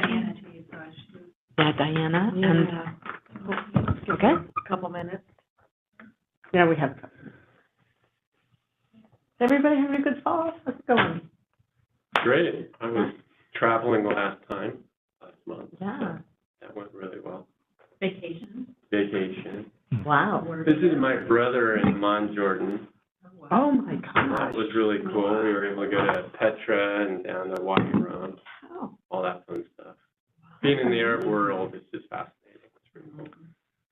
Diana to you, so I should. Yeah, Diana, Yeah. and, okay. A couple minutes. Yeah, we have. Everybody having a good fall? How's it going? Great. I was traveling last month. Yeah. So that went really well. Vacation. Vacation. Wow. Visited my brother in Mont Jordan. Oh, my That gosh. was really cool. We were able to go to Petra and down to Wadi Rum, Oh, all that fun stuff. Being in the Arab world is just fascinating. It's pretty cool.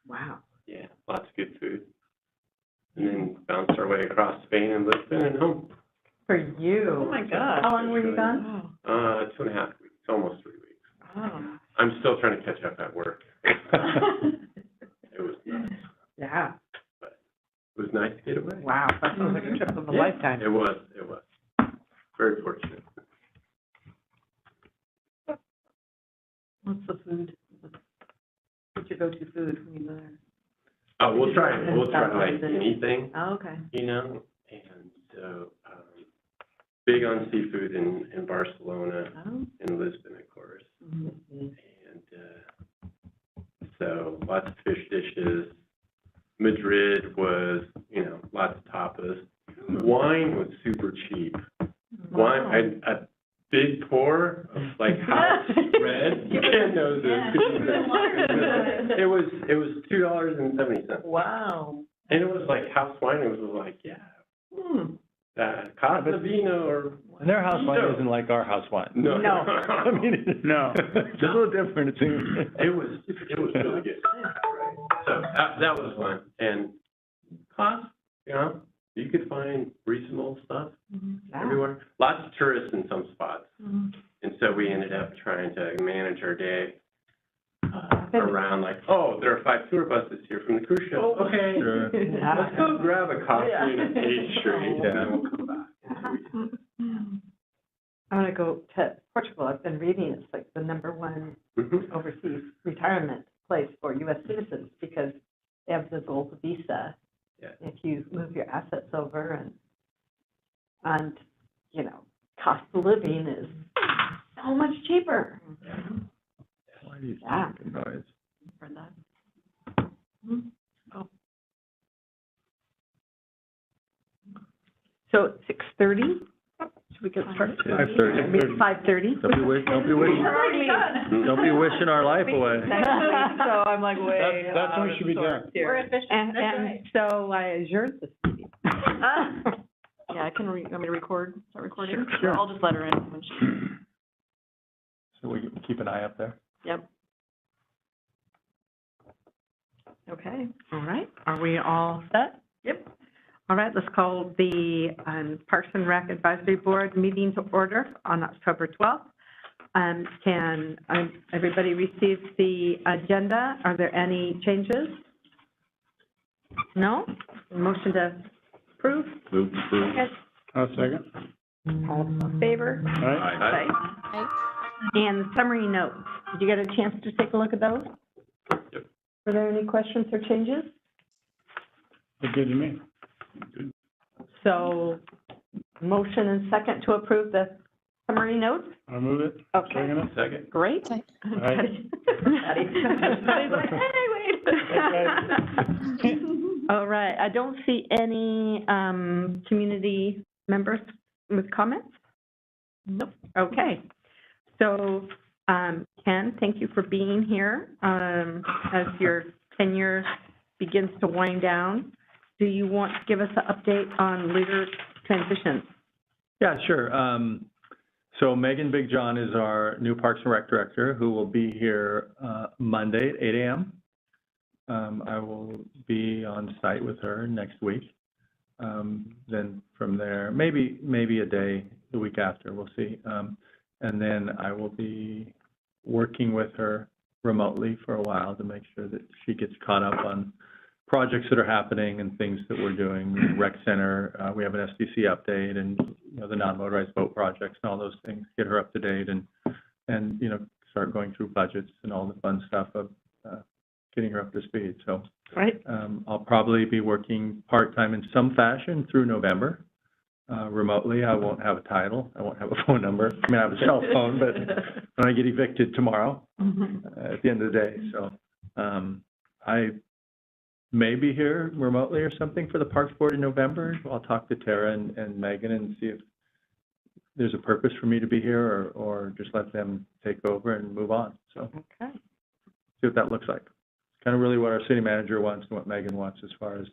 wow. Yeah, lots of good food. And then bounced our way across Spain and Lisbon and home. For you. Oh, my God. How long were you gone? 2.5 weeks, almost 3 weeks. Oh. I'm still trying to catch up at work. It was nuts. Yeah. It was nice to get away. Wow. That sounds like a trip of a lifetime. It was. Very fortunate. What's the food? What's your go-to food when you go there? Oh, we'll try like anything, Oh, okay. you know, and so, big on seafood in Barcelona, Oh. in Lisbon, of course. Mm-hmm. And, so lots of fish dishes. Madrid was, you know, lots of tapas. Wine was super cheap. Wine, a big pour of like house red. You can't know this. It was $2.70. Wow. And it was like house wine. It was like, yeah, Casa Vino or. And their house wine isn't like our house wine. No. I mean, no. It's a little different, it seems. It was really good. So that was fun. And cost, you know, you could find reasonable stuff everywhere. Lots of tourists in some spots. And so we ended up trying to manage our day around like, oh, there are 5 tour buses here from the cruise ship. Okay, Sure. let's go grab a coffee and a pastry, and then we'll come back. I want to go to Portugal. I've been reading it's like the #1 overseas retirement place for U.S. citizens because they have the gold visa. Yeah. If you move your assets over and you know, cost of living is so much cheaper. Why do you Yeah. make a noise? For that. Oh. So 6:30. Should we get started? 5:30. 5:30. Don't be wishing our life away. So I'm like, wait. That's when we should be done. We're efficient. And so I adjourned this meeting. Yeah, I can, want me to record, start recording? Sure. I'll just let her in when she, So we keep an eye up there. yep. Okay. All right, are we all set? Yep. All right, let's call the Parks and Rec Advisory Board meeting to order on October 12th. Can everybody receive the agenda? Are there any changes? No? Motion to approve? Move to approve. Okay. I'll second. All in favor? Aye. Aye. And the summary notes, did you get a chance to take a look at those? Yep. Were there any questions or changes? Look good to me. So, motion and second to approve the summary notes? I'll move it. Okay, Second it. Second. great. Aye. Patty's like, hey, wait. All right, I don't see any community members with comments? Nope. Okay, so Ken, thank you for being here as your tenure begins to wind down. Do you want to give us an update on leader transitions? Yeah, sure. So Megan Big John is our new Parks and Rec director who will be here Monday at 8 a.m. I will be on site with her next week. Then from there, maybe a day the week after, we'll see. And then I will be working with her remotely for a while to make sure that she gets caught up on projects that are happening and things that we're doing. Rec Center, we have an SDC update, and the non-motorized boat projects and all those things. Get her up to date and start going through budgets and all the fun stuff of getting her up to speed. So Right. I'll probably be working part-time in some fashion through November, remotely. I won't have a title. I won't have a phone number. I mean, I have a cell phone, but when I get evicted tomorrow at the end of the day. So I may be here remotely or something for the Parks Board in November. I'll talk to Tara and Megan and see if there's a purpose for me to be here or just let them take over and move on. So Okay. see what that looks like. It's kind of really what our city manager wants and what Megan wants as far as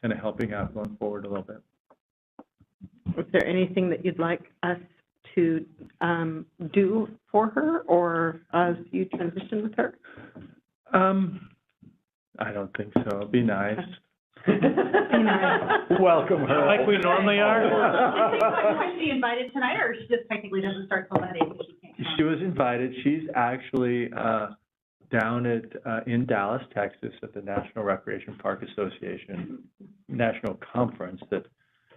kind of helping out going forward a little bit. Is there anything that you'd like us to do for her or as you transition with her? I don't think so. It'd be nice. Be nice. Welcome her. Like we normally are. Was she invited tonight, or she just technically doesn't start till that age, so she can't come? She was invited. She's actually down at in Dallas, Texas, at the National Recreation Park Association National Conference that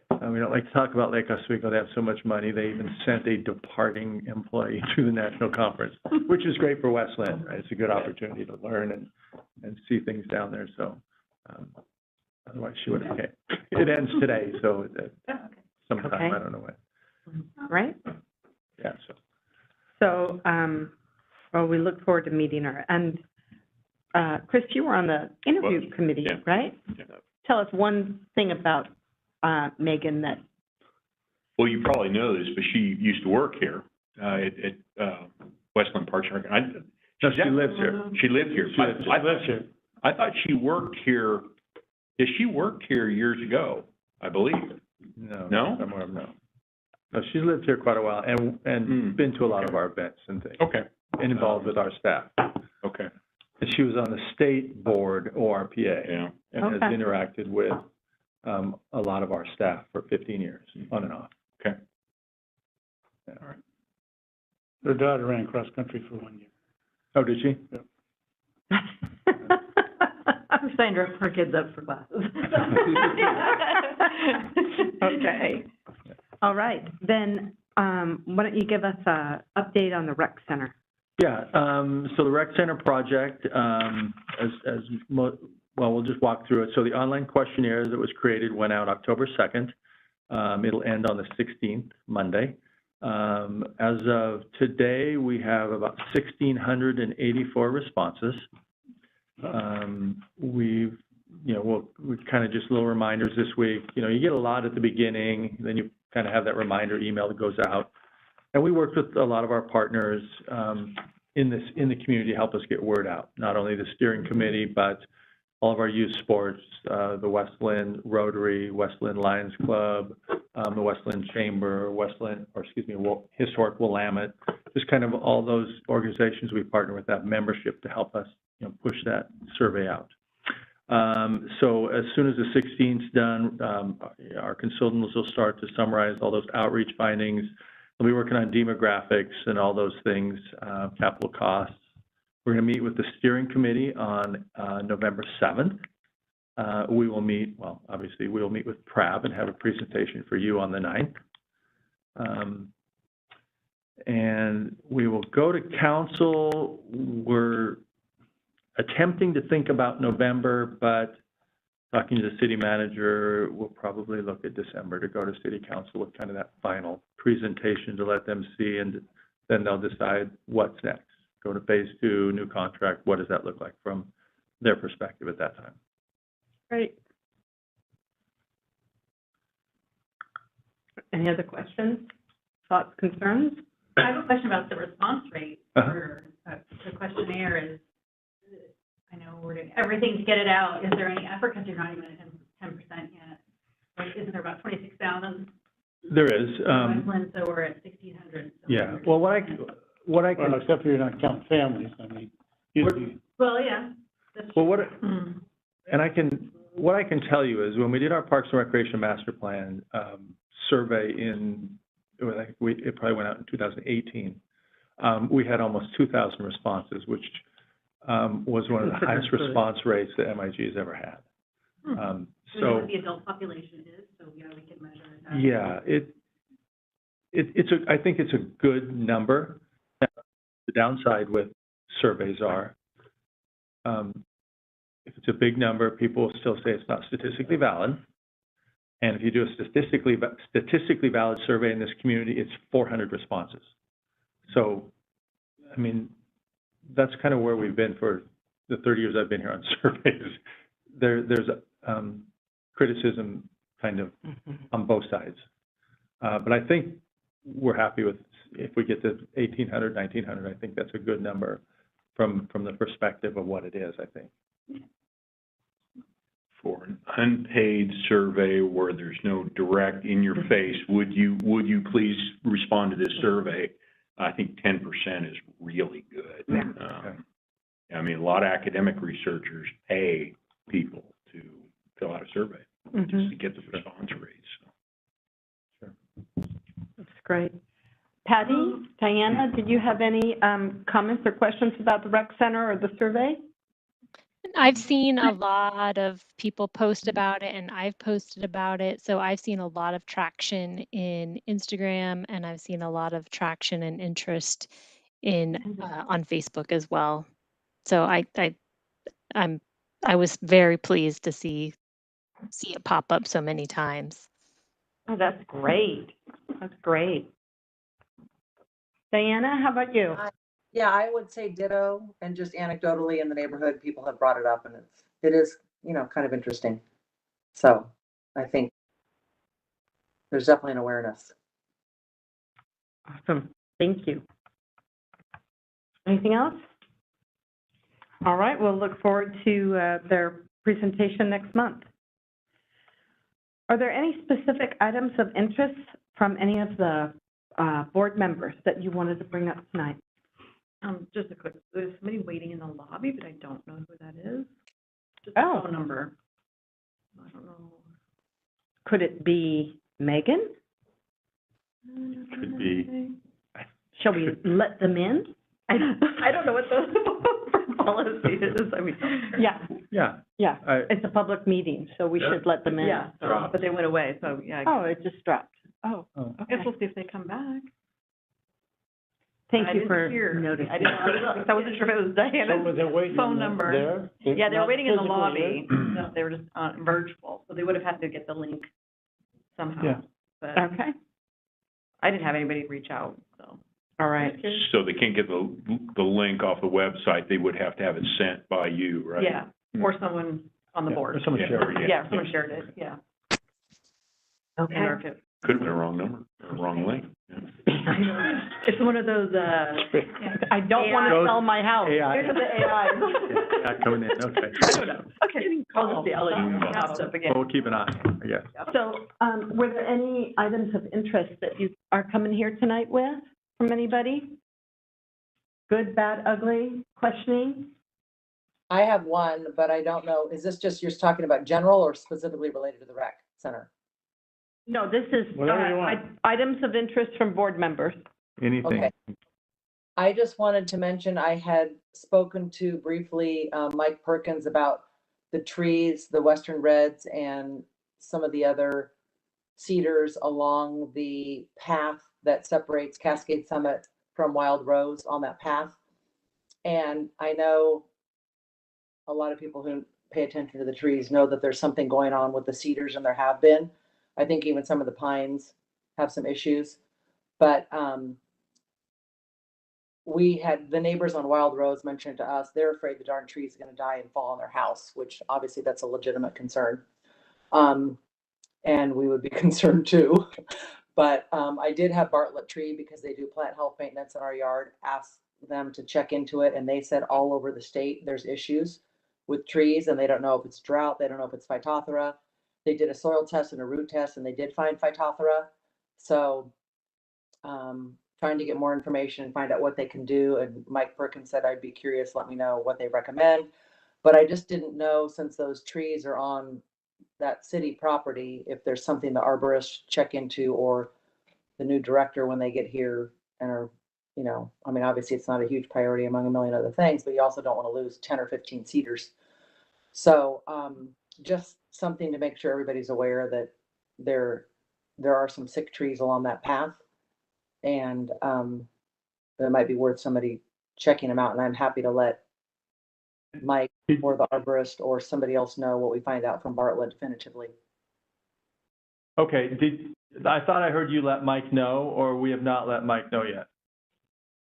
we don't like to talk about Lake Oswego. They have so much money. They even sent a departing employee to the national conference, which is great for West Linn, right? It's a good opportunity to learn and see things down there. So otherwise she would have came. It ends today, so sometime, Okay. I don't know when. Right? Yeah, So, well, we look forward to meeting her. And, Chris, you were on the interview committee, yeah. right? Yeah. Tell us one thing about Megan that, Well, you probably know this, but she used to work here at Westland Parks and Rec. no, she lives here. She lived here. She lives here. I thought she worked here. Yeah, she worked here years ago, I believe. No? No? No, she's lived here quite a while and been to a lot of our events and things. Okay. And involved with our staff. Okay. And she was on the state board, ORPA, Yeah. and has Okay. interacted with a lot of our staff for 15 years, on and off. Okay. Yeah. All right. Her daughter ran cross-country for 1 year. Oh, did she? I'm signed her kids up for classes. okay. All right, then, why don't you give us a update on the rec center? Yeah, so the rec center project, well, we'll just walk through it. So the online questionnaire that was created went out October 2nd. It'll end on the 16th, Monday. As of today, we have about 1,684 responses. We've kind of just little reminders this week. You know, you get a lot at the beginning, then you kind of have that reminder email that goes out. And we worked with a lot of our partners in the community to help us get word out. Not only the steering committee, but all of our youth sports, the West Linn Rotary, West Linn Lions Club, the West Linn Chamber, Historic Willamette, just kind of all those organizations we partner with that membership to help us, push that survey out. So as soon as the 16th's done, our consultants will start to summarize all those outreach findings. We'll be working on demographics and all those things, capital costs. We're going to meet with the steering committee on November 7th. We will meet, obviously, we will meet with PRAB and have a presentation for you on the 9th. And we will go to council. We're attempting to think about November, but talking to the city manager, we'll probably look at December to go to city council with kind of that final presentation to let them see, and then they'll decide what's next. Go to phase 2, new contract, what does that look like from their perspective at that time? Great. Any other questions, thoughts, concerns? I have a question about the response rate for the questionnaire. Is, I know we're doing everything to get it out. Is there any effort, because you're not even at 10% yet? Like, isn't there about 26,000? There is. Westland, so we're at 1,600. So Yeah. Well, what I can, Well, except for you're not counting families, I mean, usually. Well, yeah. That's well, true. what I can tell you is when we did our Parks and Recreation Master Plan survey it probably went out in 2018. We had almost 2,000 responses, which was one of the highest response rates that MIG has ever had. So you know what the adult population is, so we can measure that. Yeah, I think it's a good number. The downside with surveys are, if it's a big number, people will still say it's not statistically valid. And if you do a statistically valid survey in this community, it's 400 responses. So, I mean, that's kind of where we've been for the 30 years I've been here on surveys. There's criticism kind of on both sides. But I think we're happy with, if we get to 1,800, 1,900, I think that's a good number from the perspective of what it is, I think. For an unpaid survey where there's no direct in your face, would you please respond to this survey? I think 10% is really good. Yeah. I mean, a lot of academic researchers pay people to fill out a survey just to get the response rates. So. Sure. That's great. Patty, Diana, did you have any comments or questions about the rec center or the survey? I've seen a lot of people post about it, and I've posted about it. So I've seen a lot of traction in Instagram, and I've seen a lot of traction and interest in on Facebook as well. So I was very pleased to see it pop up so many times. Oh, that's great. That's great. Diana, how about you? Yeah, I would say ditto, and just anecdotally in the neighborhood, people have brought it up, and it is, you know, kind of interesting. So I think there's definitely an awareness. Awesome. Thank you. Anything else? All right, we'll look forward to their presentation next month. Are there any specific items of interest from any of the board members that you wanted to bring up tonight? Just a quick, there's somebody waiting in the lobby, but I don't know who that is. Just Oh. a phone number. I don't know. Could it be Megan? Could be. Shall we let them in? I don't know what the policy is. I mean, yeah, Yeah. it's a public meeting, so we should let them in. Yeah, but they went away, so yeah. Oh, it just dropped. Oh, I guess we'll see if they come back. thank I you didn't for hear. noticing. I didn't, I wasn't sure if it was So Diana's was it waiting phone in the- number. there? Yeah, they were Not waiting in the physically lobby. there? No, they were just virtual, so they would have had to get the link somehow. Yeah. But Okay, I didn't have anybody reach out, so. all right. So they can't get the link off the website. They would have to have it sent by you, right? Yeah, or someone on the Yeah, board. or someone shared it. Yeah, someone shared it, yeah. Okay. Or if it, Could have been a wrong number, a wrong link. Yeah. it's one of those, I don't want to sell my house. AI. These are the AIs. Yeah, coming in, okay. I don't know. Okay, I'll just see, I'll let you know. Pops up again. Well, we'll keep an eye, I guess. So, were there any items of interest that you are coming here tonight with, from anybody? Good, bad, ugly, questioning? I have one, but I don't know, is this just, you're talking about general or specifically related to the rec center? No, this is, Whatever you want. items of interest from board members. Anything. Okay. I just wanted to mention, I had spoken to briefly Mike Perkins about the trees, the western reds, and some of the other cedars along the path that separates Cascade Summit from Wild Rose on that path. And I know a lot of people who pay attention to the trees know that there's something going on with the cedars, and there have been. I think even some of the pines have some issues, but we had the neighbors on Wild Rose mentioned to us, they're afraid the darn trees are going to die and fall on their house, which obviously that's a legitimate concern. And we would be concerned too. But I did have Bartlett Tree, because they do plant health maintenance in our yard, ask them to check into it, and they said all over the state there's issues with trees, and they don't know if it's drought, they don't know if it's Phytophthora. They did a soil test and a root test, and they did find Phytophthora. So trying to get more information and find out what they can do. And Mike Perkins said, I'd be curious, let me know what they recommend. But I just didn't know, since those trees are on that city property, if there's something the arborists check into, or the new director when they get here and are, you know, I mean, obviously it's not a huge priority among a million other things, but you also don't want to lose 10 or 15 cedars. So just something to make sure everybody's aware that there are some sick trees along that path, and that might be worth somebody checking them out. And I'm happy to let Mike Did- or the arborist or somebody else know what we find out from Bartlett definitively. Okay, I thought I heard you let Mike know, or we have not let Mike know yet.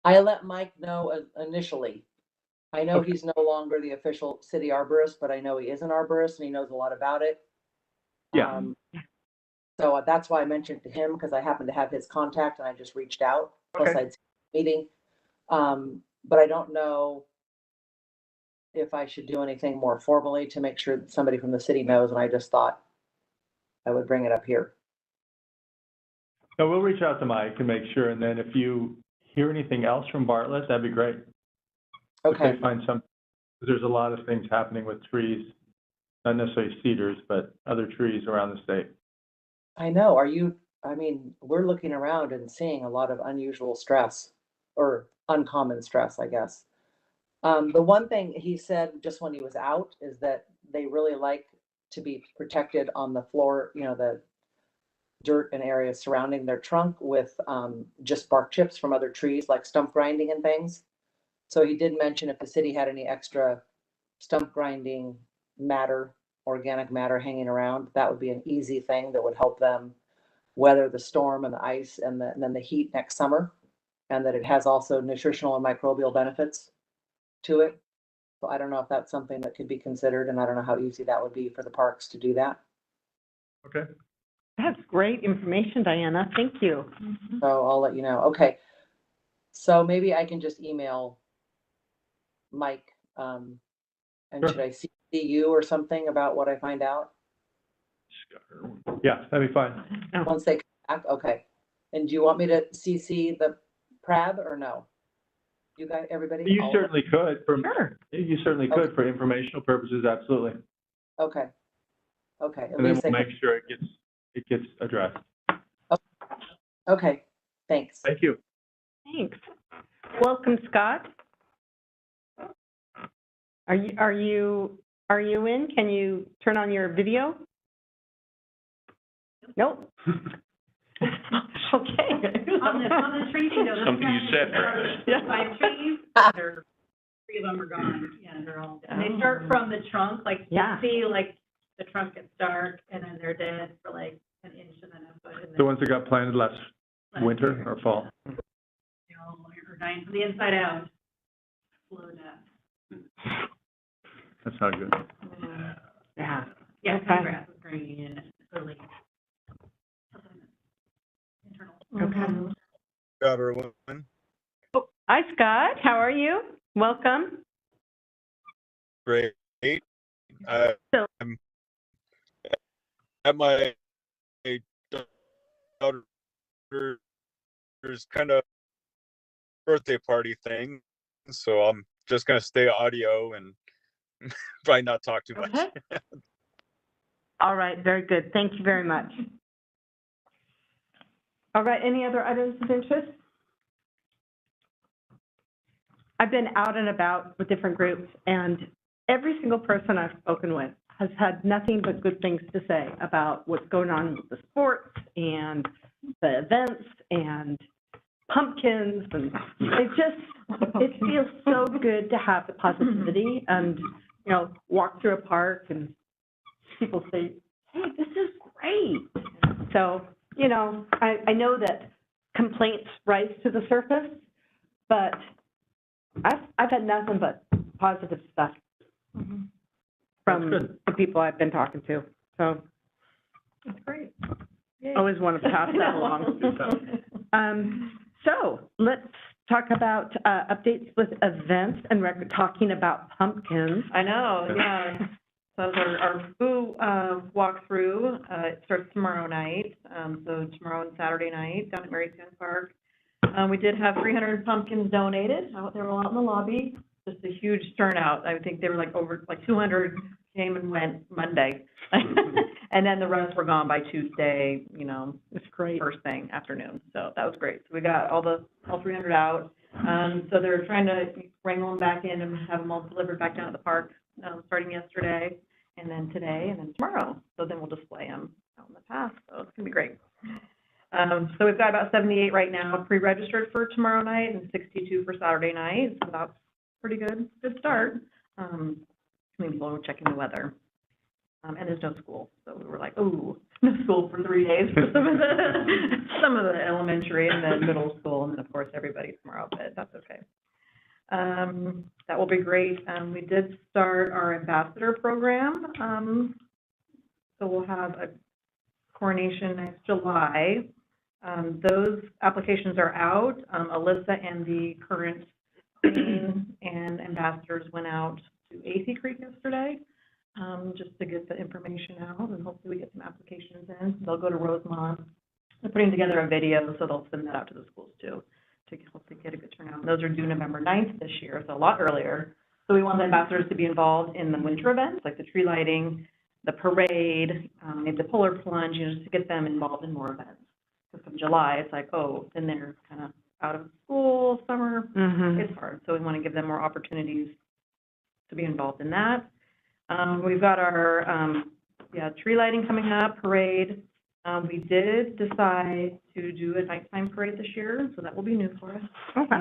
I let Mike know initially. I know Okay. he's no longer the official city arborist, but I know he is an arborist and he knows a lot about it. Yeah. So that's why I mentioned to him, because I happen to have his contact and I just reached out. Plus Okay. I'd seen the meeting. But I don't know if I should do anything more formally to make sure that somebody from the city knows, and I just thought I would bring it up here. No, we'll reach out to Mike and make sure, and then if you hear anything else from Bartlett, that'd be great. If Okay, they find some, there's a lot of things happening with trees, not necessarily cedars, but other trees around the state. I know. I mean, we're looking around and seeing a lot of unusual stress or uncommon stress, I guess. The one thing he said just when he was out is that they really like to be protected on the floor, the dirt and areas surrounding their trunk with just bark chips from other trees, like stump grinding and things. So he did mention if the city had any extra stump grinding matter, organic matter hanging around, that would be an easy thing that would help them weather the storm and the ice and then the heat next summer. And that it has also nutritional and microbial benefits to it. So I don't know if that's something that could be considered, and I don't know how easy that would be for the parks to do that. Okay. That's great information, Diana. Thank you. So I'll let you know. Okay. So maybe I can just email Mike, and Sure. should I see you or something about what I find out Yeah, that'd be fine. once they come back? Okay. And do you want me to CC the PRAB or no? You guys, everybody? You All of certainly could, Sure. you certainly Okay. could for informational purposes, absolutely. them? Okay. Okay. At And then least we'll they make sure it gets addressed. Okay. Thanks. Thank you. Thanks. Welcome, Scott. Are you in? Can you turn on your video? Nope. Okay. On the tree, Something you said, Travis. Yeah. 5 trees, there, 3 of them are gone, yeah, they're all dead. And they start from the trunk, like, you Yeah. see, like, the trunk gets dark, and then they're dead for like an inch and then a foot, and The then ones that got planted last winter or fall? they all are dying from the inside out. Slow death. That's not good. Yeah. Yeah, Okay. some grass is green and early. Internal. Okay. Got her one. Hi, Scott. How are you? Welcome. Great. So- I'm at my daughter's kind of birthday party thing, so I'm just gonna stay audio and probably not talk too much. Okay. All right, very good. Thank you very much. All right, any other items of interest? I've been out and about with different groups, and every single person I've spoken with has had nothing but good things to say about what's going on with the sports and the events and pumpkins, and it feels so good to have the positivity and, walk through a park and people say, hey, this is great. So, I know that complaints rise to the surface, but I've had nothing but positive stuff from the people I've been talking to. So That's great. always want to pass that along. So let's talk about updates with events, and we're talking about pumpkins. I know, yeah. So our Boo walkthrough, it starts tomorrow night, so tomorrow and Saturday night down at Marystown Park. We did have 300 pumpkins donated. They were all out in the lobby. Just a huge turnout. I think they were like over 200 came and went Monday. And then the rest were gone by Tuesday, It's great. first thing afternoon. So that was great. So we got all 300 out. So they're trying to wrangle them back in and have them all delivered back down at the park, starting yesterday, and then today, and then tomorrow. So then we'll display them out in the path. So it's gonna be great. So we've got about 78 right now pre-registered for tomorrow night and 62 for Saturday night. So that's pretty good start. Maybe we'll check in the weather. and there's no school. So we were like, ooh, no school for 3 days for some of the elementary and then middle school, and then of course everybody tomorrow, but that's okay. That will be great. We did start our ambassador program. So we'll have a coronation next July. Those applications are out. Alyssa and the current queen and ambassadors went out to AC Creek yesterday, just to get the information out, and hopefully we get some applications in. They'll go to Rosemont. They're putting together a video, so they'll send that out to the schools too, to hopefully get a good turnout. And those are due November 9th this year, so a lot earlier. So we want the ambassadors to be involved in the winter events, like the tree lighting, the parade, maybe the polar plunge, you know, just to get them involved in more events. Because from July, it's like, oh, then they're kind of out of school, summer, it's hard. So we want to give them more opportunities to be involved in that. We've got our, tree lighting coming up, parade. We did decide to do a nighttime parade this year, so that will be new for us. Okay.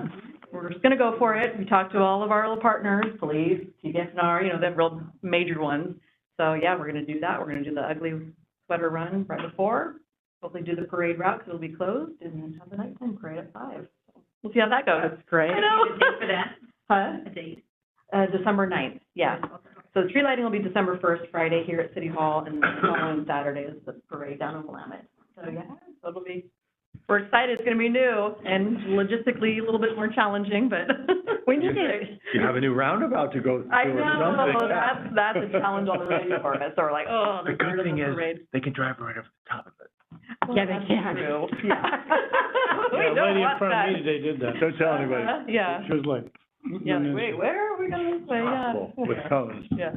We're just gonna go for it. We talked to all of our little partners, police, TDSNR, you know, the real major ones. So yeah, we're gonna do that. We're gonna do the ugly sweater run right before. Hopefully do the parade route because it'll be closed, and then have the nighttime parade at 5. We'll see how that goes. That's great. I know. A date for that? Huh? A date? December 9th, yeah. So the tree lighting will be December 1st, Friday here at City Hall, and then the following Saturday is the parade down in Willamette. So yeah, so it'll be, we're excited. It's gonna be new and logistically a little bit more challenging, but we need it. You have a new roundabout to go through I or know, something. that's a challenge on the radio department, so we're like, oh, The good thing is, parade. they can drive right over the top of it. Well, Yeah, they that's can. true. Yeah. We Yeah, a don't lady in want front of me that. today did that. Don't tell anybody. Yeah, She was like. yeah, like, wait, where are we going this way? Yeah. Possible, with cones. Yeah.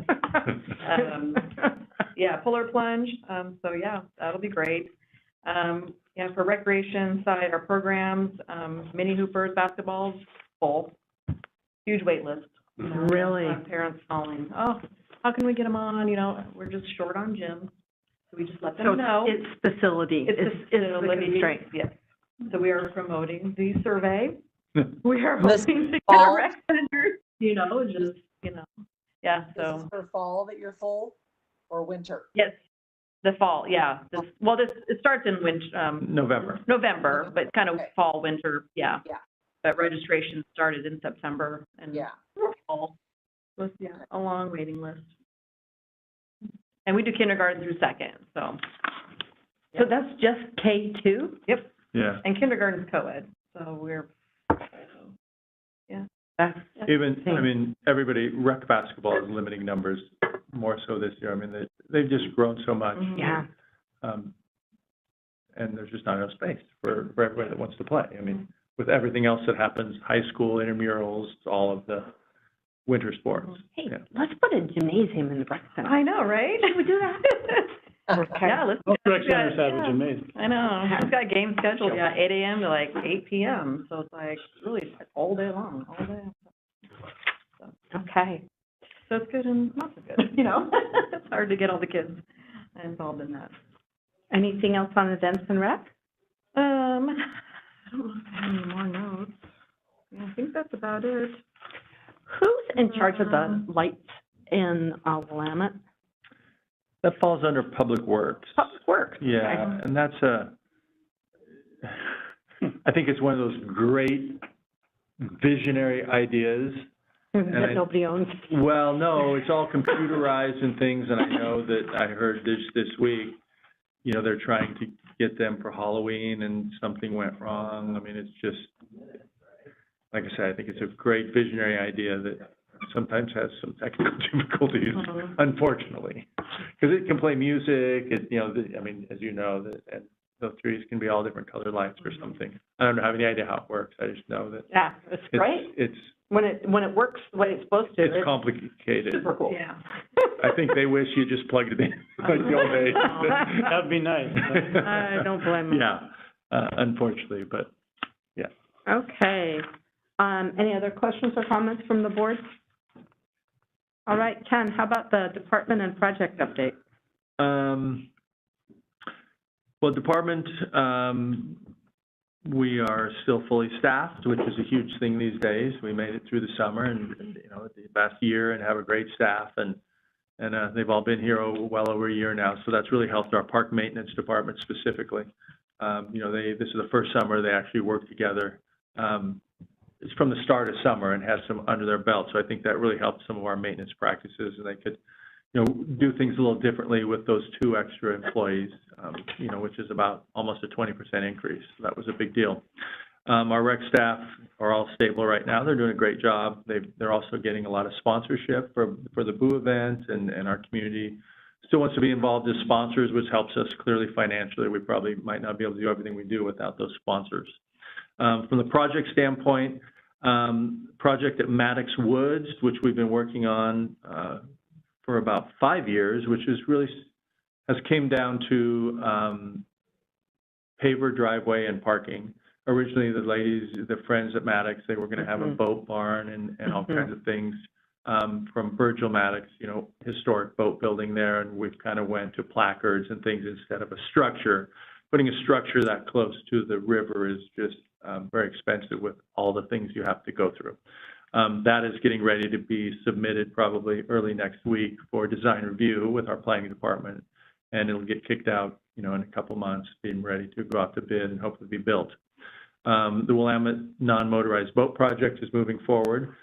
Yeah, polar plunge, so yeah, that'll be great. Yeah, for recreation side, our programs, mini hoopers, basketballs, full, huge wait list. You know, Really? Parents calling, oh, how can we get them on, you know, we're just short on gyms, so we just let them So know. it's facility, it's the constraint. Yes, so we are promoting the survey. We are This hoping to get fall? our rec centers, you know, just, you know, yeah, This is so, for fall that you're full, or winter? yes, the fall, yeah, it starts in November. November, but kind of Okay. fall, winter, yeah. Yeah. But registration started in September, and Yeah. fall was, yeah, a long waiting list. And we do kindergarten through second, so, So that's just K-2? yep, Yeah. and kindergarten's co-ed, so we're, That's, Even, I mean, everybody, rec basketball is limiting numbers more so this year. I mean, they've just grown so much. Mhm. yeah. And there's just not enough space for everybody that wants to play. I mean, with everything else that happens, high school, intramurals, all of the winter sports. Hey, Yeah. let's put a gymnasium in the rec center. I know, right? Should we do that? Okay. Yeah, let's. Most rec centers have a yeah. gymnasium. I know, we've got games scheduled, yeah, 8 AM to like 8 PM, so it's like, really, like all day long, all day. Okay. So it's good and not so good, you know? It's hard to get all the kids involved in that. Anything else on events and rec? I don't know if I have any more notes. Yeah, I think that's about it. Who's in charge of the lights in Willamette? That falls under Public Works. Public Works. Yeah, and that's I think it's one of those great visionary ideas. That nobody owns. Well, no, it's all computerized and things, and I know that I heard this week, you know, they're trying to get them for Halloween and something went wrong. I mean, it's just, like I said, I think it's a great visionary idea that sometimes has some technical difficulties, unfortunately. Because it can play music, it, you know, I mean, as you know, and those trees can be all different colored lights or something. I don't have any idea how it works, I just know that Yeah, it's great. it's When it works the way it's supposed to. It's complicated. Super cool. Yeah. I think they wish you just plugged it in like the old days. That'd be nice. I don't blame them. Yeah, unfortunately, but yeah. Okay. Any other questions or comments from the board? All right, Ken, how about the department and project update? Well, department, we are still fully staffed, which is a huge thing these days. We made it through the summer and you know, the past year and have a great staff. And and they've all been here well over a year now. So that's really helped our park maintenance department specifically. You know, this is the first summer they actually worked together. It's from the start of summer and has some under their belt. So I think that really helped some of our maintenance practices, and they could, you know, do things a little differently with those 2 extra employees, you know, which is about almost a 20% increase. So that was a big deal. Our rec staff are all stable right now. They're doing a great job. They're also getting a lot of sponsorship for the Boo event, and our community still wants to be involved as sponsors, which helps us clearly financially. We probably might not be able to do everything we do without those sponsors. From the project standpoint, project at Maddox Woods, which we've been working on for about 5 years, which is really has came down to paver driveway and parking. Originally, the friends at Maddox, they were going to have a boat barn and all kinds of things from Virgil Maddox, you know, historic boat building there, and we've kind of went to placards and things instead of a structure. Putting a structure that close to the river is just very expensive with all the things you have to go through. That is getting ready to be submitted probably early next week for design review with our planning department, and it'll get kicked out, you know, in a couple months, being ready to go out to bid and hopefully be built. The Willamette non-motorized boat project is moving forward.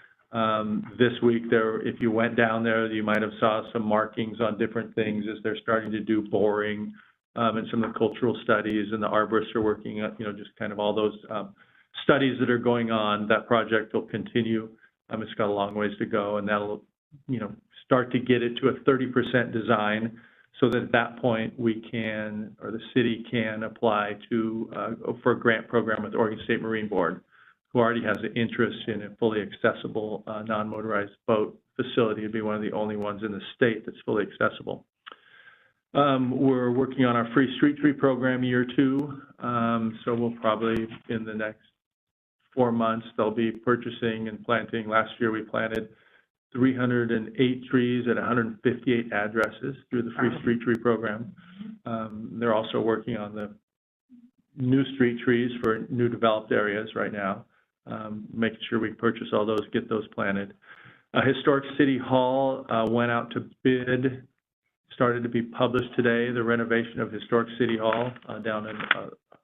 This week, if you went down there, you might have saw some markings on different things as they're starting to do boring and some of the cultural studies, and the arborists are working on, you know, just kind of all those studies that are going on. That project will continue. It's got a long ways to go, and that'll, you know, start to get it to a 30% design, so that at that point we can, or the city can apply to for a grant program with the Oregon State Marine Board, who already has an interest in a fully accessible non-motorized boat facility. It'd be one of the only ones in the state that's fully accessible. We're working on our free street tree program year 2, so we'll probably in the next 4 months they'll be purchasing and planting. Last year we planted 308 trees at 158 addresses through the free street tree program. They're also working on the new street trees for new developed areas right now, making sure we purchase all those, get those planted. Historic City Hall went out to bid, started to be published today, the renovation of Historic City Hall down in,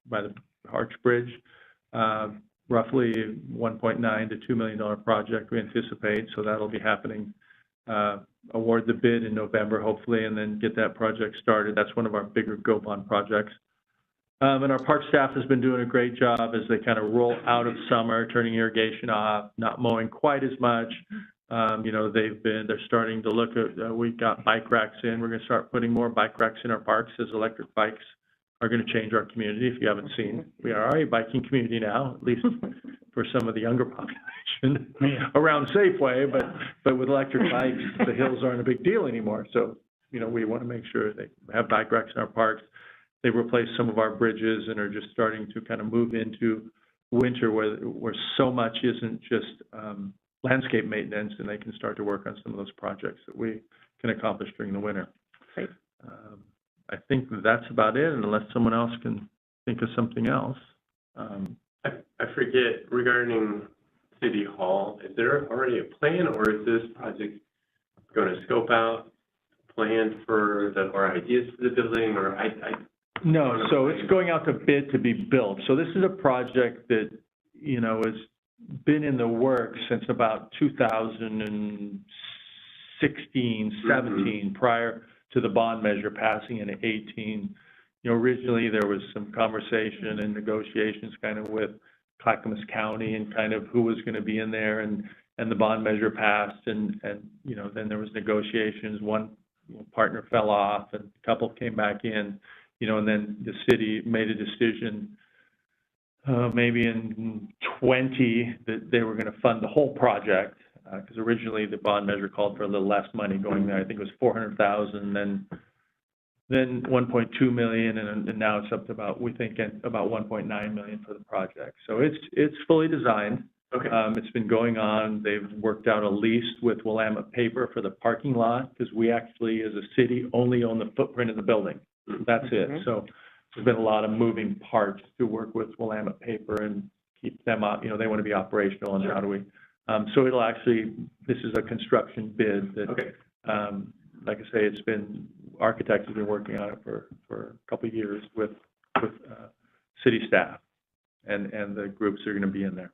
by the Arch Bridge. Roughly $1.9 to $2 million project we anticipate, so that'll be happening. Award the bid in November, hopefully, and then get that project started. That's one of our bigger go-bond projects. And our park staff has been doing a great job as they kind of roll out of summer, turning irrigation off, not mowing quite as much. You know, they're starting to look at, we've got bike racks in. We're going to start putting more bike racks in our parks, as electric bikes are going to change our community. If you haven't seen, we are a biking community now, at least for some of the younger population around Safeway, but with electric bikes, the hills aren't a big deal anymore. So, you know, we want to make sure they have bike racks in our parks. They've replaced some of our bridges and are just starting to kind of move into winter where so much isn't just landscape maintenance, and they can start to work on some of those projects that we can accomplish during the winter. Great. I think that's about it, unless someone else can think of something else. I forget, regarding City Hall, is there already a plan, or is this project going to scope out plans for or ideas for the building, or No, so it's going out to bid to be built. So this is a project that, you know, has been in the works since about 2016, 17, prior to the bond measure passing in 18. You know, originally there was some conversation and negotiations kind of with Clackamas County and kind of who was going to be in there, and the bond measure passed, and you know, then there was negotiations. One partner fell off and a couple came back in, you know, and then the city made a decision maybe in 20 that they were going to fund the whole project, because originally the bond measure called for a little less money going there. I think it was $400,000, then 1.2 million, and now it's up to about, we think, about 1.9 million for the project. So it's fully designed. Okay. It's been going on. They've worked out a lease with Willamette Paper for the parking lot, because we actually, as a city, only own the footprint of the building. That's it. So there's been a lot of moving parts to work with Willamette Paper and keep them up. You know, they want to be operational, and how do we? So it'll actually, this is a construction bid that like I say, architects have been working on it for a couple of years with city staff and the groups that are going to be in there.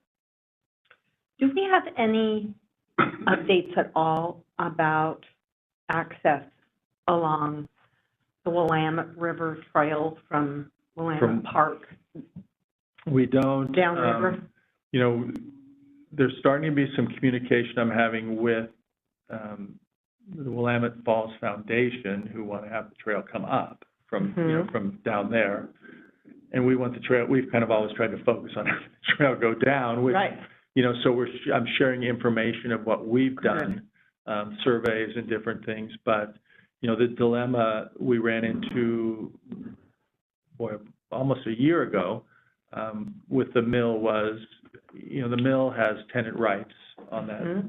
Do we have any updates at all about access along the Willamette River Trail from Willamette Park We don't. downriver? You know, there's starting to be some communication I'm having with the Willamette Falls Foundation, who want to have the trail come up from, you know, from down there. And we want the trail, we've kind of always tried to focus on having the trail go down, which, Right. you know, so I'm sharing information of what we've done, surveys and different things. But, you know, the dilemma we ran into, almost a year ago, with the mill was, you know, the mill has tenant rights on that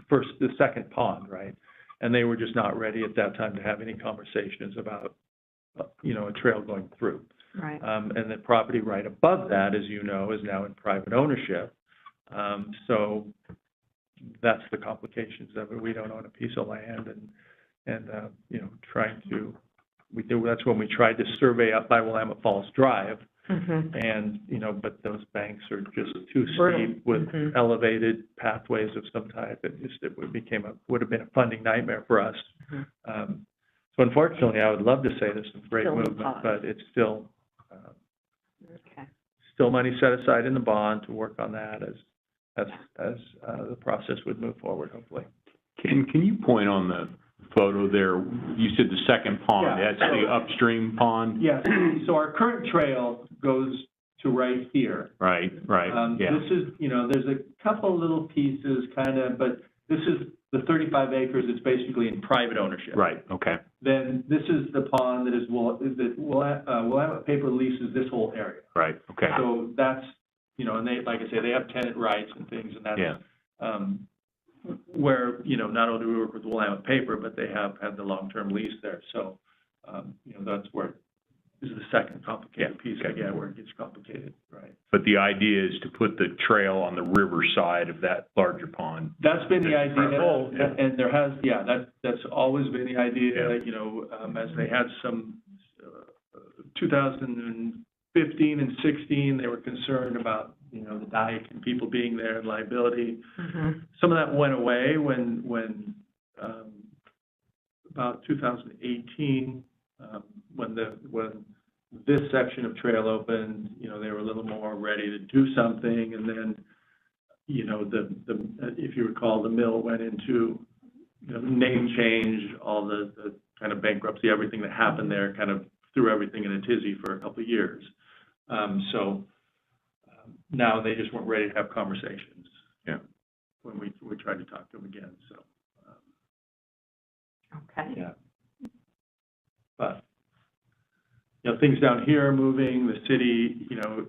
the second pond, right? And they were just not ready at that time to have any conversations about, you know, a trail going through. Right. And the property right above that, as you know, is now in private ownership. So that's the complications of it. We don't own a piece of land, and you know, that's when we tried to survey up by Willamette Falls Drive. And, you know, but those banks are just too steep with elevated pathways of some type. It would have been a funding nightmare for us. So unfortunately, I would love to say there's some great movement, but it's still, still money set aside in the bond to work on that as the process would move forward, hopefully. Can you point on the photo there? You said the second pond, that's the upstream pond? Yes, so our current trail goes to right here. Right, This is, you know, there's a couple little pieces kind of, but this is the 35 acres that's basically in private ownership. Right, okay. Then this is the pond that Willamette Paper leases this whole area. Right, okay. So that's, you know, and they, like I say, they have tenant rights and things, and that's, where, you know, not only do we work with Willamette Paper, but they have had the long-term lease there. So, you know, that's where, this is the second complicated piece, where it gets complicated, right? But the idea is to put the trail on the river side of that larger pond. That's been the idea, and there has, that's always been the idea, you know, as they had some, 2015 and 16, they were concerned about, you know, the dike and people being there and liability. Some of that went away when about 2018, when this section of trail opened, you know, they were a little more ready to do something. And then, you know, if you recall, the mill went into, you know, name change, all the kind of bankruptcy, everything that happened there kind of threw everything in a tizzy for a couple of years. Now they just weren't ready to have conversations. When we tried to talk to them again, so. But, you know, things down here are moving. The city, you know,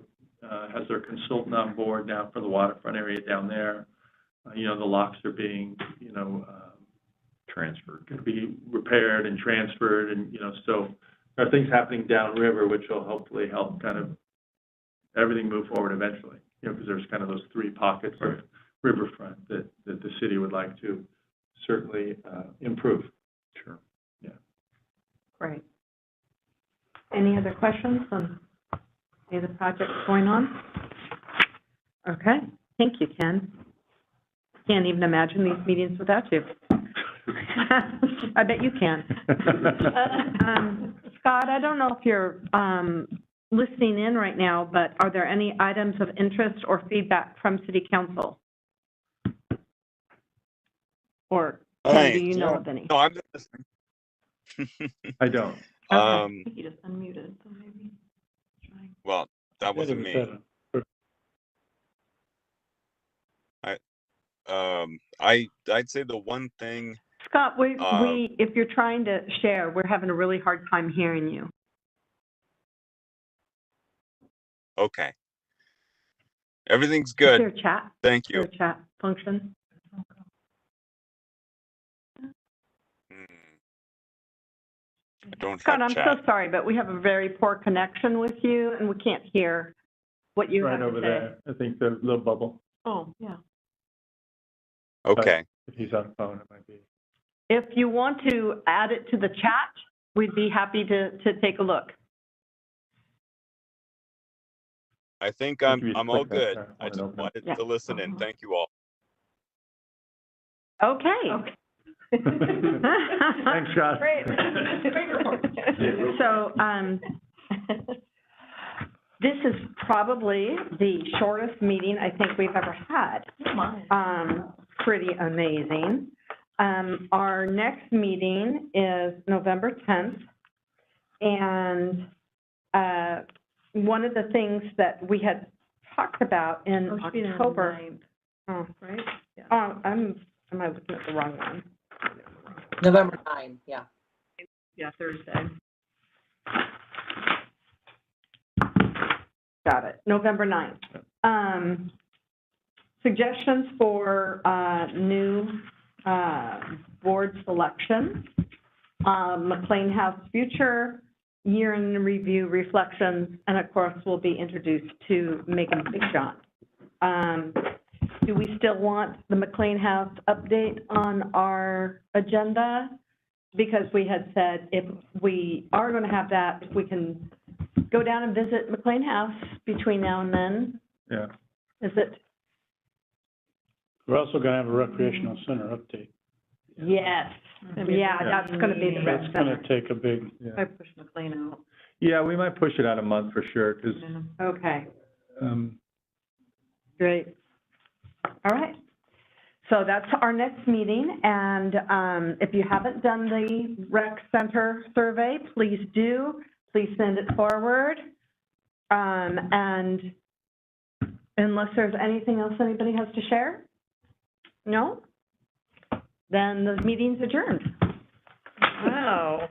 has their consultant on board now for the waterfront area down there. You know, the locks are being, you know, transferred, going to be repaired and transferred, and, you know, so there are things happening downriver which will hopefully help kind of everything move forward eventually, you know, because there's kind of those three pockets of riverfront that the city would like to certainly improve. Sure. Yeah. Great. Any other questions on any of the projects going on? Okay, thank you, Ken. Can't even imagine these meetings without you. I bet you can. Scott, I don't know if you're listening in right now, but are there any items of interest or feedback from City Council? Or Ken, do you know of any? No, I'm just listening. I don't. I think you just unmuted, so maybe try. Well, that wasn't me. I'd say the one thing. Scott, if you're trying to share, we're having a really hard time hearing you. Okay. Everything's good. Is there a chat? Thank you. Is there a chat function? I don't Scott, have I'm chat. so sorry, but we have a very poor connection with you, and we can't hear what you have Right to over say. there, I think the little bubble. Oh, yeah. Okay. If he's on the phone, it might be. if you want to add it to the chat, we'd be happy to take a look. I think If you I'm all click that good. there, I just open. wanted Yeah. to listen in. Thank you all. Okay. Thanks, Josh. Great. Great report. So, this is probably the shortest meeting I think we've ever had. Pretty amazing. Our next meeting is November 10th. And, one of the things that we had talked about in October. Oh, Right? Yeah. oh, am I looking at the wrong one? November 9, yeah. Yeah, Thursday. Got it, November 9th. Suggestions for, new, board selection. McLean House Future, Year in Review Reflections, and of course, we'll be introduced to Megan Big John. Do we still want the McLean House update on our agenda? Because we had said if we are going to have that, if we can go down and visit McLean House between now and then. Yeah. Is it? We're also gonna have a recreational center update. Yes. Yeah, that's going to be the rec That's center. gonna take a big, I push McLean out. Yeah, we might push it out a month for sure, because, Okay, um, great. All right. So that's our next meeting, and if you haven't done the rec center survey, please do. Please send it forward. And unless there's anything else anybody has to share? No? Then the meeting's adjourned. Wow.